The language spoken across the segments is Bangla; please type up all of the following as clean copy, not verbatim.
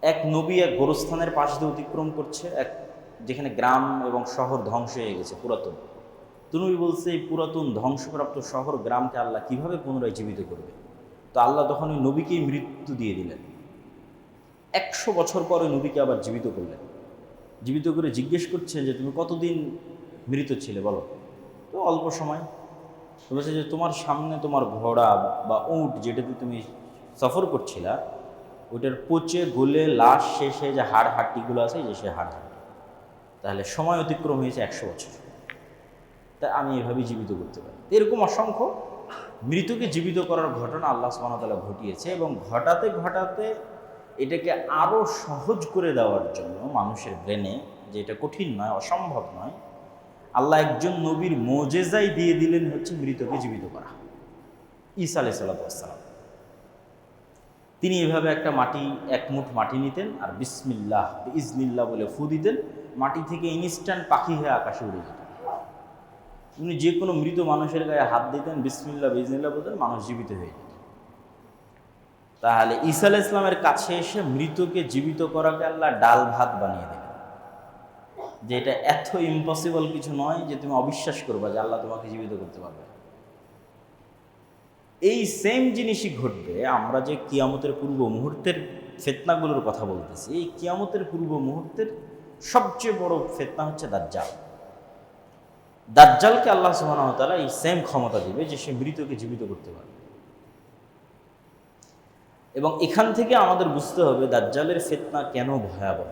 এক নবী এক গোরস্থানের পাশ দিয়ে অতিক্রম করছে, যেখানে গ্রাম এবং শহর ধ্বংস হয়ে গেছে পুরাতন। তো নবী বলছে, এই পুরাতন ধ্বংসপ্রাপ্ত শহর গ্রামকে আল্লাহ কিভাবে পুনরায় জীবিত করবে? তো আল্লাহ তখন ওই নবীকেই মৃত্যু দিয়ে দিলেন। 100 বছর পরে নবীকে আবার জীবিত করলেন। জীবিত করে জিজ্ঞেস করছেন যে তুমি কতদিন মৃত ছিলে বলো? তো অল্প সময়। তো বলছে যে তোমার সামনে তোমার ঘোড়া বা উট যেটাতে তুমি সফর করছিলা, ওইটার পচে গলে লাশ শেষে যে হাড় হাড্ডিগুলো আছে, যে সে হাড় হাড্ডি। তাহলে সময় অতিক্রম হয়েছে 100 বছর। তা আমি এভাবেই জীবিত করতে পারি। এরকম অসংখ্য মৃতকে জীবিত করার ঘটনা আল্লাহ সুবহানাহু ওয়া তাআলা ঘটিয়েছে, এবং ঘটাতে ঘটাতে এটাকে আরও সহজ করে দেওয়ার জন্য মানুষের ব্রেনে, যে এটা কঠিন নয়, অসম্ভব নয়, আল্লাহ একজন নবীর মোজেজাই দিয়ে দিলেন হচ্ছে মৃতকে জীবিত করা। ঈসা আলাইহিস সালাম তিনি এভাবে একটা এক মুঠ মাটি নিতেন আর বিসমিল্লাহ ইজনিল্লাহ বলে ফু দিতেন, মাটি থেকে ইনস্ট্যান্ট পাখি হয়ে আকাশে উড়ে যেত। উনি যে কোনো মৃত মানুষের গায়ে হাত দিতেন, বিসমিল্লাহ ইজনিল্লাহ বলতেন, মানুষ জীবিত হয়ে যেত। তাহলে ঈসা আলাইহিস সালামের কাছে এসে মৃতকে জীবিত করাকে আল্লাহ ডাল ভাত বানিয়ে দিলেন, যে এটা এত ইম্পসিবল কিছু নয় যে তুমি অবিশ্বাস করবা যে আল্লাহ তোমাকে জীবিত করতে পারবে। এই সেম জিনিসই ঘটবে। আমরা যে কিয়ামতের পূর্ব মুহূর্তের ফিতনাগুলোর কথা বলতেছি, এই কিয়ামতের পূর্ব মুহূর্তের সবচেয়ে বড় ফিতনা হচ্ছে দাজ্জাল। দাজ্জালকে আল্লাহ সুবহানাহু ওয়া তাআলা এই সেম ক্ষমতা দিবে যে সে মৃতকে জীবিত করতে পারবে। এবং এখান থেকে আমাদের বুঝতে হবে দাজ্জালের ফিতনা কেন ভয়াবহ।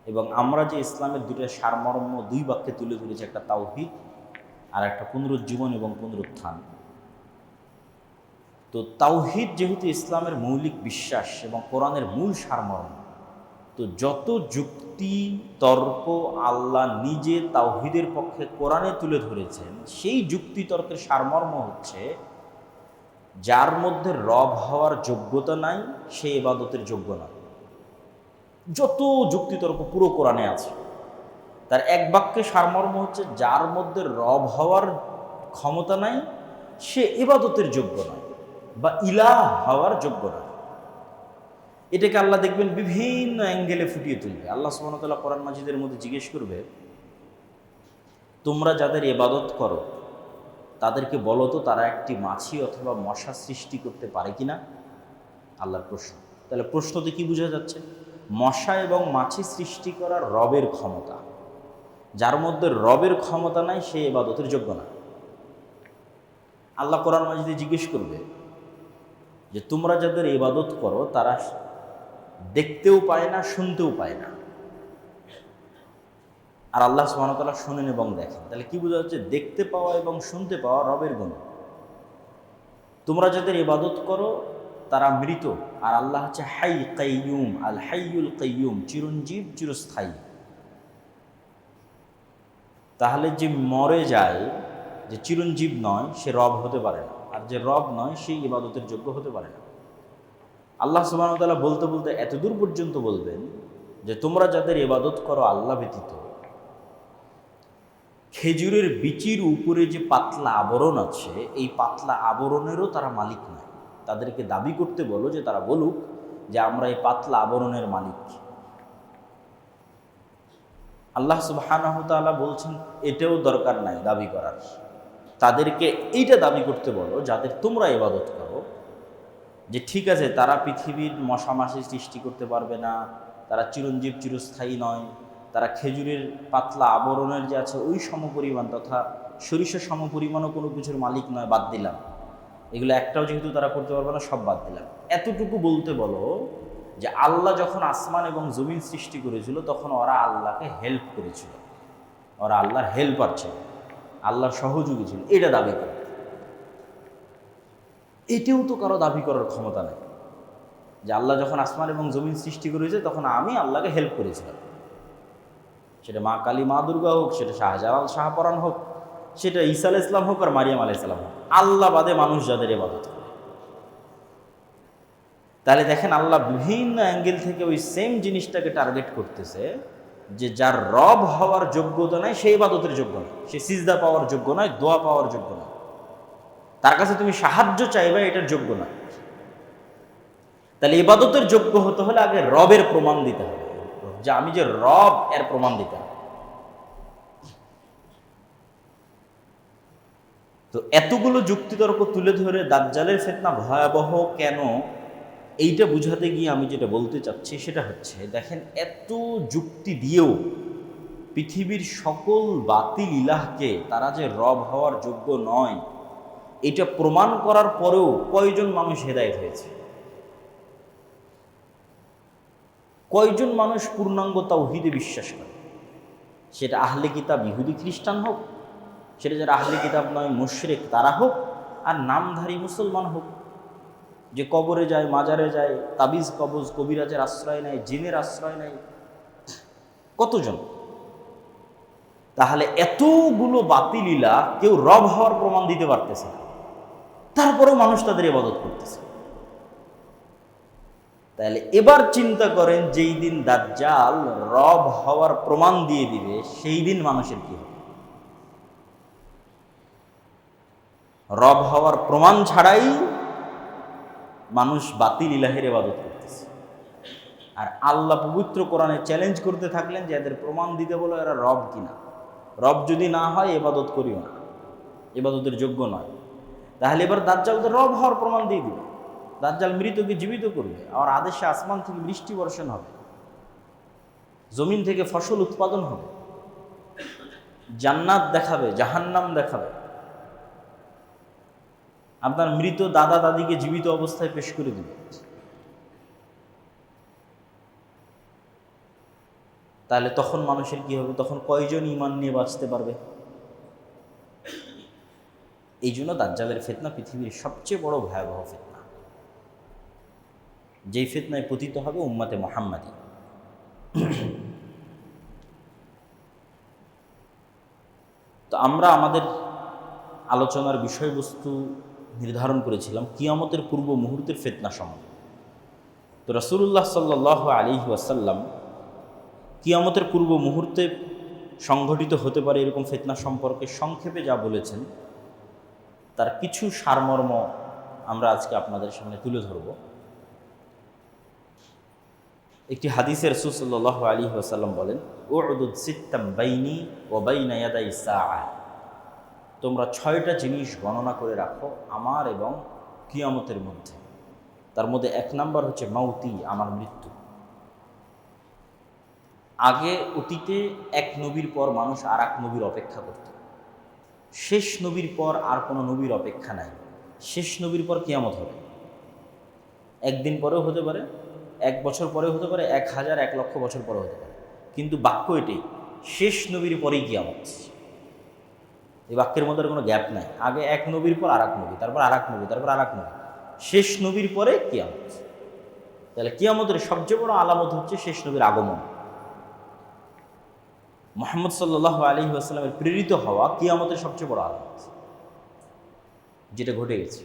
এবং আমরা যে ইসলামের দুটো সারমর্ম দুই বাক্যে তুলে ধরেছি, একটা তাওহীদ আর একটা পুনরুজ্জীবন এবং পুনরুত্থান। তো তাওহীদ যেহেতু ইসলামের মৌলিক বিশ্বাস এবং কোরআনের মূল সারমর্ম, তো যত যুক্তি তর্ক আল্লাহ নিজে তাওহীদের পক্ষে কোরআনে তুলে ধরেছেন, সেই যুক্তি তর্কের সারমর্ম হচ্ছে যার মধ্যে রব হওয়ার যোগ্যতা নাই সে ইবাদতের যোগ্য নয়। যত যুক্তিতর্ক পুরো কোরআনে আছে, তার এক বাক্যে সারমর্ম হচ্ছে যার মধ্যে রব হওয়ার ক্ষমতা নাই সে ইবাদতের যোগ্য নয় বা ইলাহ হওয়ার যোগ্য নয়। এটাকে আল্লাহ দেখবেন বিভিন্ন অ্যাঙ্গেলে ফুটিয়ে তুলবে। আল্লাহ সুবহানাহু ওয়া তাআলা কোরআন মাজিদের মধ্যে জিজ্ঞেস করবে, তোমরা যাদের ইবাদত করো তাদেরকে বলো তো তারা একটি মাছি অথবা মশা সৃষ্টি করতে পারে কিনা? আল্লাহর প্রশ্ন। তাহলে প্রশ্নতে কি বোঝা যাচ্ছে? মশা এবং মাছি সৃষ্টি করার রবের ক্ষমতা। যার মধ্যে রবের ক্ষমতা নাই সে ইবাদতের যোগ্য না। আল্লাহ কোরআন মাজিদে জিজ্ঞেস করবে যে তোমরা যাদের ইবাদত করো তারা দেখতেও পায় না, শুনতেও পায় না, আর আল্লাহ সুবহানাহু ওয়া তাআলা শোনেন এবং দেখেন। তাহলে কি বোঝা যাচ্ছে? দেখতে পাওয়া এবং শুনতে পাওয়া রবের গুণ। তোমরা যাদের ইবাদত করো তারা মৃত, আর আল্লাহ হচ্ছে হাই কাইয়ুম, আল হাইয়ুল কাইয়ুম, চিরঞ্জীব চিরস্থায়ী। তাহলে যে মরে যায়, যে চিরঞ্জীব নয়, সে রব হতে পারে না, আর যে রব নয় সেই ইবাদতের যোগ্য হতে পারে না। আল্লাহ সুবহানাহু ওয়া তাআলা বলতে বলতে এতদূর পর্যন্ত বলবেন যে তোমরা যাদের ইবাদত করো আল্লাহ ব্যতীত, খেজুরের বিচির উপরে যে পাতলা আবরণ আছে, এই পাতলা আবরণেরও তারা মালিক নয়। তাদেরকে দাবি করতে বলো যে তারা বলুক যে আমরা এই পাতলা আবরণের মালিক। আল্লাহ সুবহানাহু ওয়া তাআলা বলছেন এটাও দরকার নাই দাবি করার। তাদেরকে এইটা দাবি করতে বলো যাদের তোমরা ইবাদত করো, যে ঠিক আছে তারা পৃথিবীর মশামাছি সৃষ্টি করতে পারবে না, তারা চিরঞ্জীব চিরস্থায়ী নয়, তারা খেজুরের পাতলা আবরণের যে আছে ওই সমপরিমাণ তথা সরিষা সমপরিমাণও কোনো কিছুর মালিক নয়, বাদ দিলাম। এগুলো একটাও যেহেতু তারা করতে পারবে না, সব বাদ দিলাম। এতটুকু বলতে বলো যে আল্লাহ যখন আসমান এবং জমিন সৃষ্টি করেছিল তখন ওরা আল্লাহকে হেল্প করেছিল, ওরা আল্লাহর হেল্পার ছিল, আল্লাহর সহযোগী ছিল, এটা দাবি করে। এটাও তো কারো দাবি করার ক্ষমতা নেই যে আল্লাহ যখন আসমান এবং জমিন সৃষ্টি করেছে তখন আমি আল্লাহকে হেল্প করেছিলাম। সেটা মা কালী মা দুর্গা হোক, সেটা শাহজালাল শাহপরাণ হোক, সেটা ঈসা আলাইহিস সালাম হোক আর মারিয়াম আলাইহিস সালাম হোক, আল্লাহ বাদে মানুষ যাদের ইবাদত করে। তাহলে দেখেন আল্লাহ বিভিন্ন অ্যাঙ্গেল থেকে ওই সেম জিনিসটাকে টার্গেট করতেছে যে যার রব হওয়ার যোগ্যতা নাই সে ইবাদতের যোগ্য নয়, সে সিজদা পাওয়ার যোগ্য নয়, দোয়া পাওয়ার যোগ্য নয়, তার কাছে তুমি সাহায্য চাইবে এটার যোগ্য নয়। তাহলে ইবাদতের যোগ্য হতে হলে আগে রবের প্রমাণ দিতে হবে, যে আমি যে রব এর প্রমাণ দিতে হবে। তো এতগুলো যুক্তিতর্ক তুলে ধরে দাজ্জালের ফিতনা ভয়াবহ কেন, এইটা বুঝাতে গিয়ে আমি যেটা বলতে চাচ্ছি সেটা হচ্ছে, দেখেন এত যুক্তি দিয়েও পৃথিবীর সকল বাতিল ইলাহকে তারা যে রব হওয়ার যোগ্য নয়, এটা প্রমাণ করার পরেও কয়জন মানুষ হেদায়েত হয়েছে? কয়জন মানুষ পূর্ণাঙ্গ তাওহীদে বিশ্বাস করে? সেটা আহলে কিতাব ইহুদি খ্রিস্টান হোক, সেটা যারা আহলে কিতাব নয় মুশরিক তারা হোক, আর নামধারী মুসলমান হোক, যে কবরে যায়, মাজারে যায়, তাবিজ কবজ কবিরাজের আশ্রয় নেয়, জিনের আশ্রয় নেয়, কতজন? তাহলে এতগুলো বাতিলিলা কেউ রব হওয়ার প্রমাণ দিতে পারতেছে না, তারপরেও মানুষ তাদের ইবাদত করতেছে। তাহলে এবার চিন্তা করেন, যেই দিন দাজ্জাল রব হওয়ার প্রমাণ দিয়ে দিবে, সেই দিন মানুষের কি হবে? রব হওয়ার প্রমাণ ছাড়াই মানুষ বাতিল ইলাহের ইবাদত করতেছে। আর আল্লাহ পবিত্র কোরআনে চ্যালেঞ্জ করতে থাকলেন যে এদের প্রমাণ দিতে বলো এরা রব কিনা। রব যদি না হয় ইবাদত করিও না, ইবাদতের যোগ্য নয়। তাহলে এবার দাজ্জাল তো রব হওয়ার প্রমাণ দিয়ে দিবে। দাজ্জাল মৃতকে জীবিত করবে, আর আদেশে আসমান থেকে বৃষ্টি বর্ষণ হবে, জমিন থেকে ফসল উৎপাদন হবে, জান্নাত দেখাবে, জাহান্নাম দেখাবে, আপনার মৃত দাদা দাদিকে জীবিত অবস্থায় পেশ করে দিবে। তাহলে তখন মানুষের কি হবে? তখন কয়জন ঈমান নিয়ে বাঁচতে পারবে? এই জন্য দাজ্জালের ফিতনা পৃথিবীর সবচেয়ে বড় ভয়াবহ ফিতনা, যেই ফিতনায় পতিত হবে উম্মতে মুহাম্মাদী। তো আমরা আমাদের আলোচনার বিষয়বস্তু নির্ধারণ করেছিলাম কিয়ামতের পূর্ব মুহূর্তের ফিতনা সম্বন্ধে। তো রাসূলুল্লাহ সাল্লাল্লাহু আলাইহি ওয়াসাল্লাম কিয়ামতের পূর্ব মুহূর্তে সংঘটিত হতে পারে এরকম ফিতনা সম্পর্কে সংক্ষেপে যা বলেছেন, তার কিছু সারমর্ম আমরা আজকে আপনাদের সামনে তুলে ধরব। একটি হাদিসে রাসূল সাল্লাল্লাহু আলাইহি ওয়াসাল্লাম বলেন, উ'দুদ সিত্তাম বাইনি ওয়া বাইনা ইয়াদাই সাআ, তোমরা 6টা জিনিস গণনা করে রাখো আমার এবং কিয়ামতের মধ্যে। তার মধ্যে 1 নাম্বার হচ্ছে মাউতি, আমার মৃত্যু। আগে অতীতে এক নবীর পর মানুষ আর এক নবীর অপেক্ষা করত, শেষ নবীর পর আর কোনো নবীর অপেক্ষা নাই। শেষ নবীর পর কিয়ামত হবে, একদিন পরেও হতে পারে, 1 বছর পরেও হতে পারে, 1000 1 লক্ষ বছর পরেও হতে পারে, কিন্তু বাক্য এটাই, শেষ নবীর পরেই কিয়ামত। এই বাক্যের মধ্যে কোনো গ্যাপ নাই। আগে এক নবীর পর আর এক নবী, তারপর আর এক নবী, তারপর আর এক নবী, শেষ নবীর পরে কিয়ামত। তাহলে কিয়ামতের সবচেয়ে বড় আলামত হচ্ছে শেষ নবীর আগমন। মুহাম্মদ সাল্লাল্লাহু আলাইহি ওয়াসাল্লামের প্রেরিত হওয়া কিয়ামতের সবচেয়ে বড় আলামত, যেটা ঘটে গেছে।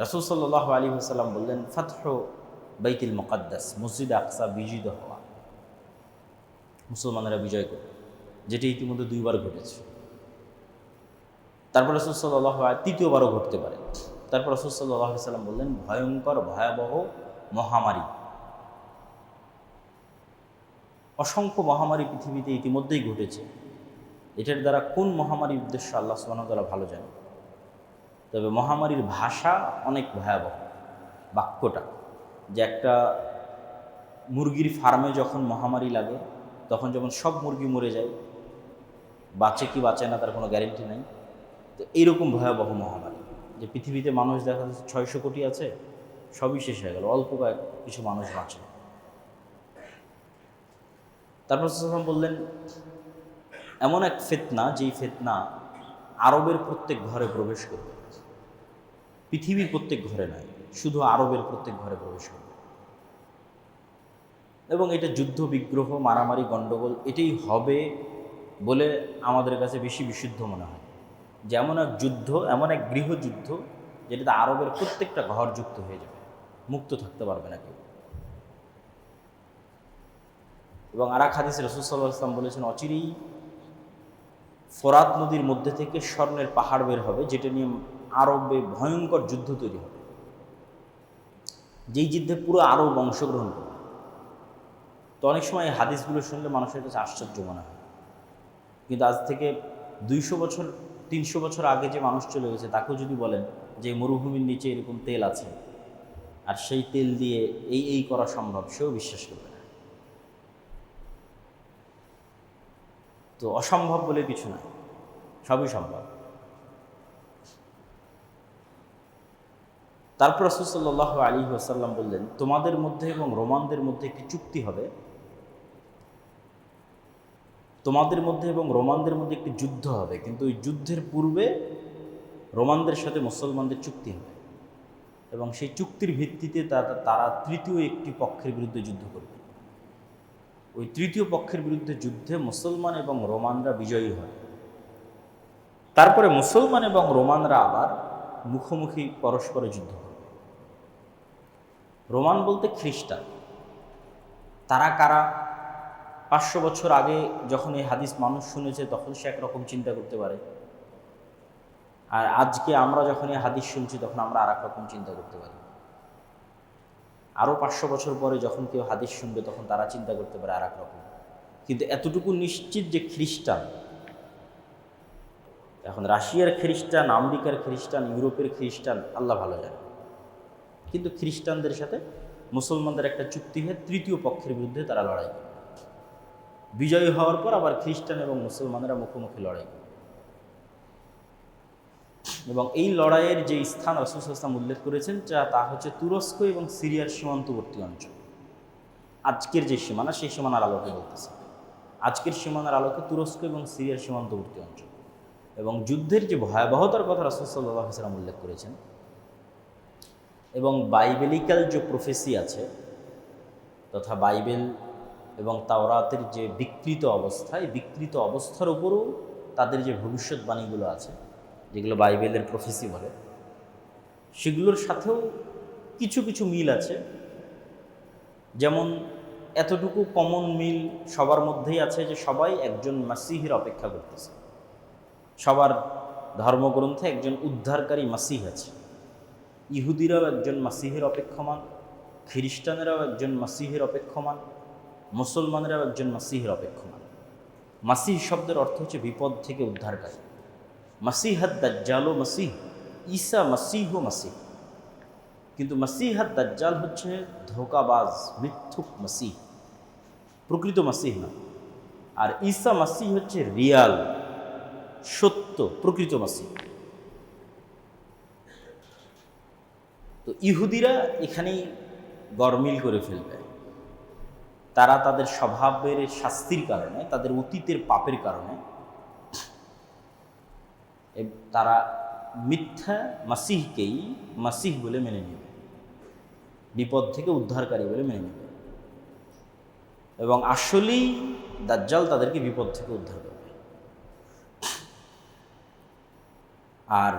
রাসূল সাল্লাল্লাহু আলাইহি ওয়াসাল্লাম বললেন, ফাতহু বাইতুল মুকাদ্দাস, মসজিদ আকসা বিজয় হওয়া, মুসলমানেরা বিজয় করবে, যেটি ইতিমধ্যে 2 বার ঘটেছে। তারপর রাসূল সাল্লাল্লাহু আলাইহি তৃতীয়বারও ঘটতে পারে। তারপর রাসূল সাল্লাল্লাহু আলাইহি ওয়াসাল্লাম বললেন, ভয়ঙ্কর ভয়াবহ মহামারী, অসংখ্য মহামারী পৃথিবীতে ইতিমধ্যেই ঘটেছে। এটার দ্বারা কোন মহামারীর উদ্দেশ্য আল্লাহ সুবহানাহু ওয়া তাআলা ভালো জানেন। তবে মহামারীর ভাষা অনেক ভয়াবহ। বাক্যটা যে একটা মুরগির ফার্মে যখন মহামারী লাগে, তখন যখন সব মুরগি মরে যায়, বাঁচে কি বাঁচে না তার কোনো গ্যারেন্টি নাই। তো এইরকম ভয়াবহ মহামারী, যে পৃথিবীতে মানুষ দেখা যাচ্ছে 600 কোটি আছে, সবই শেষ হয়ে গেল, অল্প কিছু মানুষ বাঁচে। তারপর বললেন, এমন এক ফিতনা, যেই ফিতনা আরবের প্রত্যেক ঘরে প্রবেশ করবে, পৃথিবীর প্রত্যেক ঘরে নয়, শুধু আরবের প্রত্যেক ঘরে প্রবেশ করবে। এবং এটা যুদ্ধ বিগ্রহ, মারামারি, গণ্ডগোল এটাই হবে বলে আমাদের কাছে বেশি বিশুদ্ধ মনে হয়। যে এমন এক যুদ্ধ, এমন এক গৃহযুদ্ধ, যেটাতে আরবের প্রত্যেকটা ঘর যুক্ত হয়ে যাবে, মুক্ত থাকতে পারবে না কেউ। এবং আর এক হাদিসে রাসূল সাল্লাল্লাহু আলাইহি ওয়াসাল্লাম বলেছেন, অচিরেই ফোরাত নদীর মধ্যে থেকে স্বর্ণের পাহাড় বের হবে, যেটা নিয়ে আরবে ভয়ঙ্কর যুদ্ধ তৈরি হবে। যেই যুদ্ধে পুরো আরব অংশগ্রহণ করবে। তো অনেক সময় এই হাদিসগুলো শুনলে মানুষের কাছে আশ্চর্য মনে হয়, কিন্তু আজ থেকে 200 বছর 300 বছর আগে যে মানুষ চলে গেছে তাকেও যদি বলেন যে মরুভূমির নিচে এরকম তেল আছে আর সেই তেল দিয়ে এই করা সম্ভব, সেও বিশ্বাস করবে না। তো অসম্ভব বলে কিছু নয়, সবই সম্ভব। তারপর রাসূল সাল্লাল্লাহু আলাইহি ওয়াসাল্লাম বললেন, তোমাদের মধ্যে এবং রোমানদের মধ্যে একটি চুক্তি হবে, তোমাদের মধ্যে এবং রোমানদের মধ্যে একটি যুদ্ধ হবে, কিন্তু ওই যুদ্ধের পূর্বে রোমানদের সাথে মুসলমানদের চুক্তি হবে এবং সেই চুক্তির ভিত্তিতে তারা তৃতীয় একটি পক্ষের বিরুদ্ধে যুদ্ধ করবে। ওই তৃতীয় পক্ষের বিরুদ্ধে যুদ্ধে মুসলমান এবং রোমানরা বিজয়ী হয়। তারপরে মুসলমান এবং রোমানরা আবার মুখোমুখি পরস্পরে যুদ্ধ করবে। রোমান বলতে খ্রিস্টান। তারা কারা? 500 বছর আগে যখন এই হাদিস মানুষ শুনেছে তখন সে একরকম চিন্তা করতে পারে, আর আজকে আমরা যখন এই হাদিস শুনছি তখন আমরা আর এক রকম চিন্তা করতে পারি। আরও 500 বছর পরে যখন কেউ হাদিস শুনবে তখন তারা চিন্তা করতে পারে আর এক রকম। কিন্তু এতটুকু নিশ্চিত যে খ্রিস্টান, এখন রাশিয়ার খ্রিস্টান, আমেরিকার খ্রিস্টান, ইউরোপের খ্রিস্টান আল্লাহ ভালো জানে, কিন্তু খ্রিস্টানদের সাথে মুসলমানদের একটা চুক্তি হয়ে তৃতীয় পক্ষের বিরুদ্ধে তারা লড়াই করে। বিজয়ী হওয়ার পর আবার খ্রিস্টান এবং মুসলমানেরা মুখোমুখি লড়াই করে। এবং এই লড়াইয়ের যে স্থান রাসূল সাল্লাল্লাহু আলাইহি ওয়াসাল্লাম উল্লেখ করেছেন তা হচ্ছে তুরস্ক এবং সিরিয়ার সীমান্তবর্তী অঞ্চল। আজকের যে সীমানা, সেই সীমানার আলোকে বলতেছে, আজকের সীমানার আলোকে তুরস্ক এবং সিরিয়ার সীমান্তবর্তী অঞ্চল। এবং যুদ্ধের যে ভয়াবহতার কথা রাসূল সাল্লাল্লাহু আলাইহি ওয়াসাল্লাম উল্লেখ করেছেন এবং বাইবেলিক্যাল যে প্রফেসি আছে তথা বাইবেল এবং তাওরাতের যে বিকৃত অবস্থা, এই বিকৃত অবস্থার উপরও তাদের যে ভবিষ্যৎবাণীগুলো আছে, যেগুলো বাইবেলের প্রফেসি বলে, সেগুলোর সাথেও কিছু কিছু মিল আছে। যেমন এতটুকু কমন মিল সবার মধ্যেই আছে যে সবাই একজন মাসিহের অপেক্ষা করতেছে। সবার ধর্মগ্রন্থে একজন উদ্ধারকারী মাসিহ আছে। ইহুদিরাও একজন মাসিহের অপেক্ষমান, খ্রিস্টানেরাও একজন মাসিহের অপেক্ষমান, মুসলমানেরাও একজন মাসিহের অপেক্ষমান। মাসিহ শব্দের অর্থ হচ্ছে বিপদ থেকে উদ্ধারকারী। মাসিহাদ দাজ্জাল মাসিহ, ঈসা মাসিহ মাসিহ। কিন্তু মাসিহাদ দাজ্জাল হচ্ছে ধোঁকাবাজ, মিথ্যুক মাসিহ, প্রকৃত মাসিহ না। আর ঈসা মাসিহ হচ্ছে রিয়াল, সত্য, প্রকৃত মাসিহ। তো ইহুদিরা এখানেই গরমিল করে ফেলবে। তারা তাদের স্বভাবের শাস্তির কারণে, তাদের অতীতের পাপের কারণে তারা মিথ্যা মাসিহকেই মাসিহ বলে মেনে নেবে, বিপদ থেকে উদ্ধারকারী বলে মেনে নেবে, এবং আসলেই দাজ্জাল তাদেরকে বিপদ থেকে উদ্ধার করবে। আর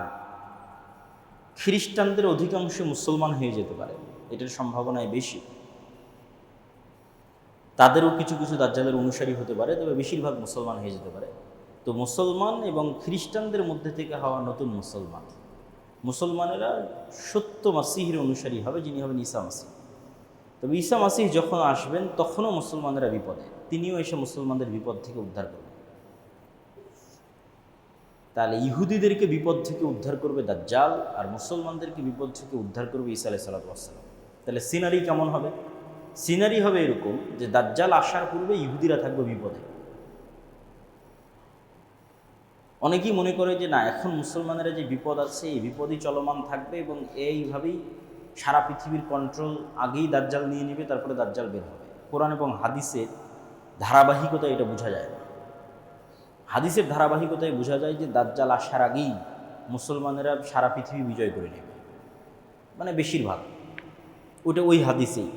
খ্রিস্টানদের অধিকাংশ মুসলমান হয়ে যেতে পারে, এটার সম্ভাবনায় বেশি। তাদেরও কিছু কিছু দাজ্জালের অনুসারী হতে পারে, তবে বেশিরভাগ মুসলমান হয়ে যেতে পারে। তো মুসলমান এবং খ্রিস্টানদের মধ্যে থেকে হওয়া নতুন মুসলমানেরা সত্য মাসিহের অনুসারী হবে, যিনি হবেন ঈসা মাসিহ। তবে ঈসা মাসিহ যখন আসবেন তখনও মুসলমানেরা বিপদে, তিনিও এসে মুসলমানদের বিপদ থেকে উদ্ধার করবেন। তাহলে ইহুদিদেরকে বিপদ থেকে উদ্ধার করবে দাজ্জাল, আর মুসলমানদেরকে বিপদ থেকে উদ্ধার করবে ঈসা আলাইহিস সালাতু ওয়াস সালাম। তাহলে সিনারি কেমন হবে? সিনারি হবে এরকম যে দাজ্জাল আসার পূর্বে ইহুদিরা থাকবে বিপদে। অনেকেই মনে করে যে না, এখন মুসলমানেরা যে বিপদ আছে এই বিপদই চলমান থাকবে এবং এইভাবেই সারা পৃথিবীর কন্ট্রোল আগেই দাজ্জাল নিয়ে নেবে, তারপরে দাজ্জাল বের হবে। কোরআন এবং হাদিসের ধারাবাহিকতা এটা বোঝা যায় না। হাদিসের ধারাবাহিকতায় বোঝা যায় যে দাজ্জাল আসার আগেই মুসলমানেরা সারা পৃথিবী বিজয় করে নেবে, মানে বেশিরভাগ। ওটা ওই হাদিসেই,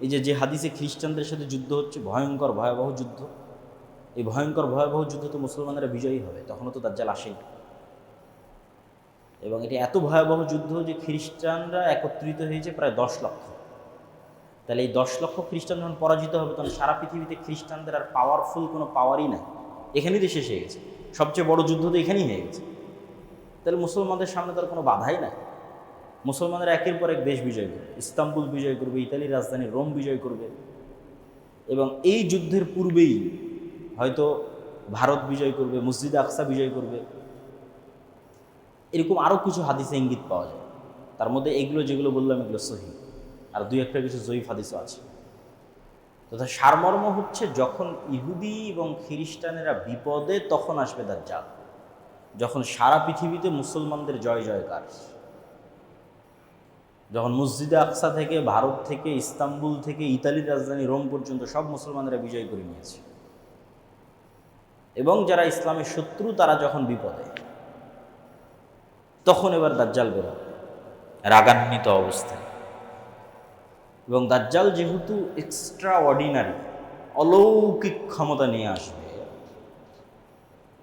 এই যে হাদিসে খ্রিস্টানদের সাথে যুদ্ধ হচ্ছে, ভয়ঙ্কর ভয়াবহ যুদ্ধ, এই ভয়ঙ্কর ভয়াবহ যুদ্ধ তো মুসলমানেরা বিজয়ী হবে, তখনও তো দাজ্জাল আসেই। এবং এটা এত ভয়াবহ যুদ্ধ যে খ্রিস্টানরা একত্রিত হয়েছে প্রায় 10 লক্ষ। তাহলে এই 10 লক্ষ খ্রিস্টান যখন পরাজিত হবে তখন সারা পৃথিবীতে খ্রিস্টানদের আর পাওয়ারফুল কোনো পাওয়ারই নাই, এখানেই তো শেষ হয়ে গেছে। সবচেয়ে বড় যুদ্ধ তো এখানেই হয়ে গেছে। তাহলে মুসলমানদের সামনে তার কোনো বাধাই নাই। মুসলমানরা একের পর এক দেশ বিজয় করবে, ইস্তাম্বুল বিজয় করবে, ইতালির রাজধানী রোম বিজয় করবে, এবং এই যুদ্ধের পূর্বেই হয়তো ভারত বিজয় করবে, মসজিদ আকসা বিজয় করবে। এরকম আরও কিছু হাদিসে ইঙ্গিত পাওয়া যায়। তার মধ্যে এগুলো যেগুলো বললাম এগুলো সহি, আর দুই একটা কিছু জয়ীফ হাদিসও আছে। তথা সারমর্ম হচ্ছে, যখন ইহুদি এবং খ্রিস্টানেরা বিপদে তখন আসবে দাজ্জাল, যখন সারা পৃথিবীতে মুসলমানদের জয় জয়কার, যখন মসজিদে আকসা থেকে, ভারত থেকে, ইস্তাম্বুল থেকে, ইতালির রাজধানী রোম পর্যন্ত সব মুসলমানেরা বিজয় করে নিয়েছে, এবং যারা ইসলামের শত্রু তারা যখন বিপদে, তখন এবার দাজ্জাল বের হবে রাগান্বিত অবস্থায়। এবং দাজ্জাল যেহেতু এক্সট্রা অর্ডিনারি, অলৌকিক ক্ষমতা নিয়ে আসবে,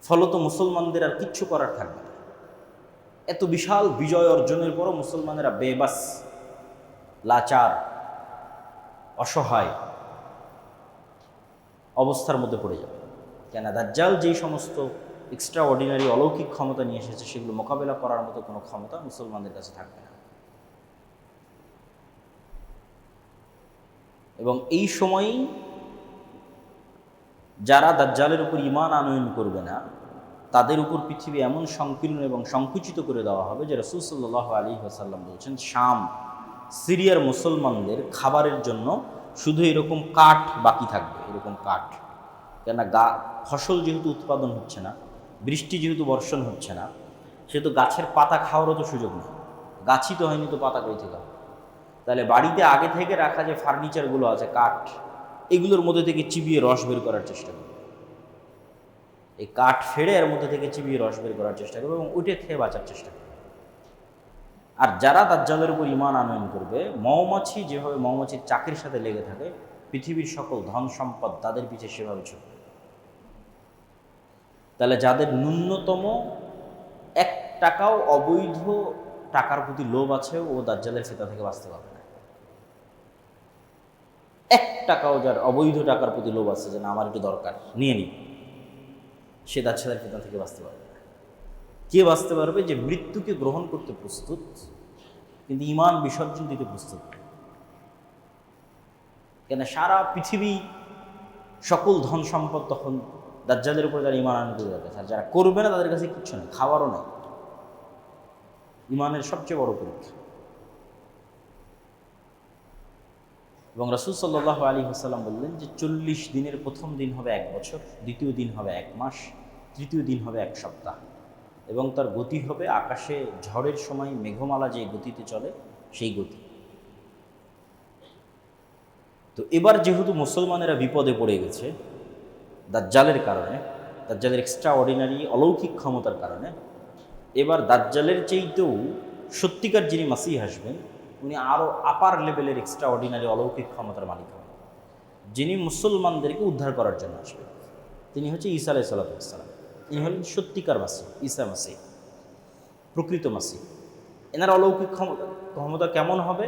ফলত মুসলমানদের আর কিচ্ছু করার থাকবে না। এত বিশাল বিজয় অর্জনের পরও মুসলমানেরা বেবাস, লাচার, অসহায় অবস্থার মধ্যে পড়ে যাবে। কেন? দাজ্জাল যেই সমস্ত এক্সট্রা অর্ডিনারি অলৌকিক ক্ষমতা নিয়ে এসেছে, সেগুলো মোকাবেলা করার মতো কোনো ক্ষমতা মুসলমানদের কাছে থাকবে না। এবং এই সময়ই যারা দাজ্জালের উপর ঈমান আনয়ন করবে না, তাদের উপর পৃথিবী এমন সংকীর্ণ এবং সংকুচিত করে দেওয়া হবে যে রাসূল সাল্লাল্লাহু আলাইহি ওয়াসাল্লাম বলছেন, শাম, সিরিয়ার মুসলমানদের খাবারের জন্য শুধু এরকম কাঠ বাকি থাকবে, এরকম কাঠ। কেননা ফসল যেহেতু উৎপাদন হচ্ছে না, বৃষ্টি যেহেতু বর্ষণ হচ্ছে না, সেহেতু গাছের পাতা খাওয়ারও তো সুযোগ নেই। গাছই তো হয়নি, তো পাতা কই থেকে হবে? তাহলে বাড়িতে আগে থেকে রাখা যে ফার্নিচারগুলো আছে, কাঠ, এগুলোর মধ্যে থেকে চিবিয়ে রস বের করার চেষ্টা করবে। এই কাঠ ফেড়ে এর মধ্যে থেকে চিবিয়ে রস বের করার চেষ্টা করবে এবং ওইটা খেয়ে বাঁচার চেষ্টা করবে। আর যারা দাজ্জালের উপর ঈমান আনয়ন করবে, মৌমাছি যেভাবে মৌমাছির চাকের সাথে লেগে থাকে, পৃথিবীর সকল ধন সম্পদ তাদের পিছে সেভাবে ছুটবে। তাহলে যাদের ন্যূনতম 1 টাকাও অবৈধ টাকার প্রতি লোভ আছে, ও দাজ্জালের ফিতনা থেকে বাঁচতে পারবে না। 1 টাকাও যার অবৈধ টাকার প্রতি লোভ আছে, যে না আমার একটু দরকার, নিয়ে নিই, সে দাজ্জালের ফিতনা থেকে বাঁচতে পারবে না। কে বাঁচতে পারবে? যে মৃত্যুকে গ্রহণ করতে প্রস্তুত, কিন্তু ঈমান বিসর্জন দিতে প্রস্তুত। কেন? সারা পৃথিবী সকল ধন সম্পদ তখন দাজ্জালের উপরে যারা ঈমান আনয়ন করে যাচ্ছে, আর যারা করবে না তাদের কাছে কিচ্ছু নেই, খাওয়ারও নেই। ঈমানের সবচেয়ে বড় পরীক্ষা। এবং রাসূল সাল্লাল্লাহু আলাইহি ওয়াসাল্লাম বললেন যে 40 দিনের প্রথম দিন হবে 1 বছর, দ্বিতীয় দিন হবে 1 মাস, তৃতীয় দিন হবে 1 সপ্তাহ, এবং তার গতি হবে আকাশে ঝড়ের সময় মেঘমালা যে গতিতে চলে সেই গতি। তো এবার যেহেতু মুসলমানেরা বিপদে পড়ে গেছে দাজ্জালের কারণে, দাজ্জালের এক্সট্রা অর্ডিনারি অলৌকিক ক্ষমতার কারণে, এবার দাজ্জালের চেয়েতেও সত্যিকার যিনি মাসিহ আসবেন, উনি আরও আপার লেভেলের এক্সট্রা অর্ডিনারি অলৌকিক ক্ষমতার মালিক হবেন, যিনি মুসলমানদেরকে উদ্ধার করার জন্য আসবেন। তিনি হচ্ছে ঈসা আলাইহিস সালাম। ইনি হলেন সত্যিকার মাসিহ, ঈসা মাসিহ, প্রকৃত মাসিহ। এনার অলৌকিক ক্ষমতা কেমন হবে?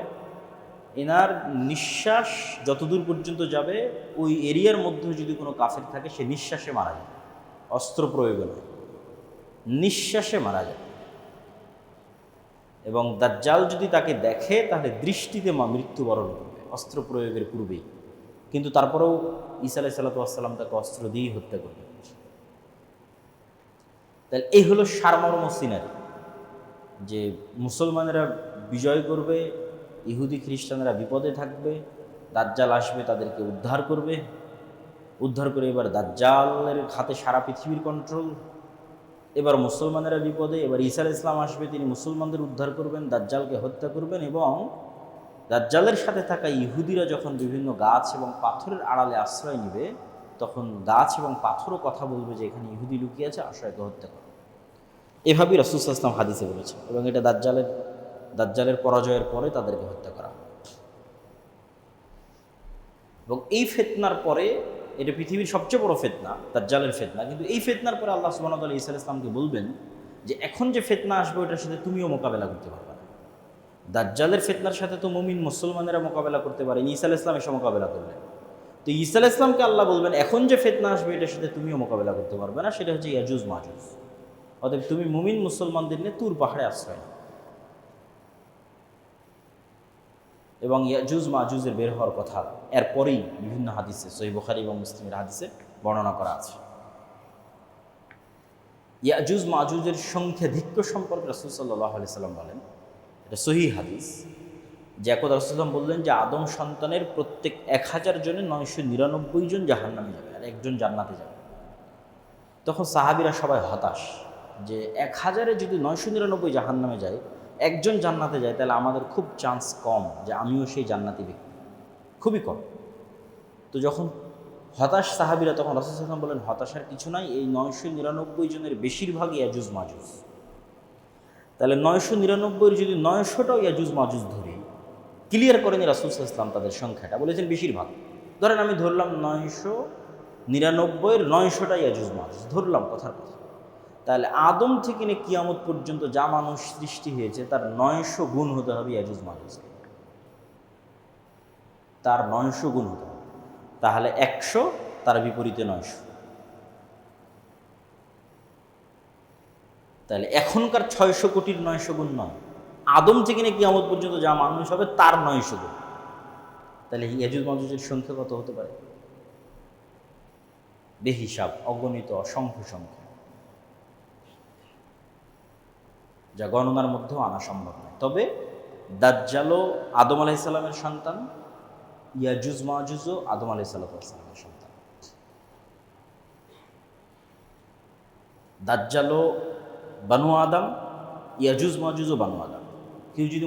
এনার নিঃশ্বাস যতদূর পর্যন্ত যাবে, ওই এরিয়ার মধ্যে যদি কোনো কাফের থাকে, সে নিঃশ্বাসে মারা যাবে, অস্ত্র প্রয়োগে নয়, নিঃশ্বাসে মারা যাবে। এবং দাজ্জাল যদি তাকে দেখে, তাহলে দৃষ্টিতে মৃত্যুবরণ করবে, অস্ত্র প্রয়োগের পূর্বেই। কিন্তু তারপরেও ঈসা আলাইহিস সালাম তাকে অস্ত্র দিয়েই হত্যা করবে। তাহলে এই হলো সারমর্ম সিনারি, যে মুসলমানেরা বিজয় করবে, ইহুদি খ্রিস্টানেরা বিপদে থাকবে, দাজ্জাল আসবে তাদেরকে উদ্ধার করবে, উদ্ধার করে এবার দাজ্জালের হাতে সারা পৃথিবীর কন্ট্রোল। এবার মুসলমানেরা বিপদে, এবার ঈসা আলাইহিস সালাম আসবে, তিনি মুসলমানদের উদ্ধার করবেন, দাজ্জালকে হত্যা করবেন। এবং দাজ্জালের সাথে থাকা ইহুদিরা যখন বিভিন্ন গাছ এবং পাথরের আড়ালে আশ্রয় নেবে, তখন গাছ এবং পাথরও কথা বলবে যে এখানে ইহুদি লুকিয়ে আছে, আশ্রয়কে হত্যা করো। এভাবেই রাসূল সাল্লাল্লাহু আলাইহি ওয়াসাল্লাম হাদিসে বলেছে। এবং এটা দাজ্জালের পরাজয়ের পরে তাদেরকে হত্যা করা হবে। এবং এই ফিতনার পরে, এটা পৃথিবীর সবচেয়ে বড় ফিতনা, দাজ্জালের ফিতনা, কিন্তু এই ফিতনার পরে আল্লাহ সুবহানাহু ওয়া তাআলা ঈসা আলাইহিস সালামকে বলবেন যে এখন যে ফিতনা আসবে ওটার সাথে তুমিও মোকাবেলা করতে পারবে না। দাজ্জালের ফিতনার সাথে তো মুমিন মুসলমানেরা মোকাবেলা করতে পারে, ঈসা আলাইহিস সালাম এসে মোকাবেলা করলেন। তো ঈসা আলাইহিস সালামকে আল্লাহ বলবেন এখন যে ফিতনা আসবে এটার সাথে তুমিও মোকাবেলা করতে পারবে না, সেটা হচ্ছে ইয়াজুজ মাজুজ। অতএব তুমি মুমিন মুসলমানদের নিয়ে তুর পাহাড়ে আশ্রয় নাও। এবং ইয়াজুজ মাজুজের বের হওয়ার কথা এরপরেই বিভিন্ন হাদিসে, সহিহ বুখারী এবং মুসলিমের হাদিসে বর্ণনা করা আছে। ইয়াজুজ মাজুজের সংখ্যাধিক্য সম্পর্কে রাসূল সাল্লাল্লাহু আলাইহি সাল্লাম বলেন, এটা সহিহ হাদিস, যে একদা রাসূল সাল্লাম বললেন যে আদম সন্তানের প্রত্যেক 1000 জনে 999 জন জাহান্নামে যাবে আর একজন জান্নাতে যাবে। তখন সাহাবীরা সবাই হতাশ যে 1000-এ যদি 999 জাহান্নামে যায়, একজন জান্নাতে যায়, তাহলে আমাদের খুব চান্স কম যে আমিও সেই জান্নাতি ব্যক্তি, খুবই কম। তো যখন হতাশ সাহাবীরা, তখন রাসূল সাল্লাল্লাহু আলাইহি ওয়াসাল্লাম বলেন হতাশার কিছু নাই, এই 999 জনের বেশিরভাগই ইয়াজুজ মাজুজ। তাহলে 999-এর যদি 900টাও ইয়াজুজ মাজুজ ধরি, ক্লিয়ার করেনি রাসূল সাল্লাল্লাহু আলাইহি ওয়াসাল্লাম তাদের সংখ্যাটা, বলেছেন বেশিরভাগ। ধরেন আমি ধরলাম 999-এর 900টা ইয়াজুজ মাজুজ ধরলাম, কথার কথা। তাহলে আদম থেকে নিয়ে কিয়ামত পর্যন্ত যা মানুষ সৃষ্টি হয়েছে তার 900 গুণ হতে হবে ইয়াজুজ মাজুজকে, তার 900 গুণ হতে হবে। তাহলে 100, তার বিপরীতে 900। তাহলে এখনকার 600 কোটির 900 গুণ নয়, আদম থেকে নিয়ে কিয়ামত পর্যন্ত যা মানুষ হবে তার 900 গুণ। তাহলে ইয়াজুজ মাজুজের সংখ্যা কত হতে পারে? বেহিসাব, অগণিত, অসংখ্য সংখ্যা, যা গণনার মধ্যেও আনা সম্ভব নয়। তবে দাজ্জালও আদম আলাইহিস সালামের সন্তান, ইয়াজুজ মাজুজও আদম আলাইহিস সালামের সন্তান। দাজ্জালও বানু আদম, ইয়াজুজ মাজুজও বানু আদম। কেউ যদি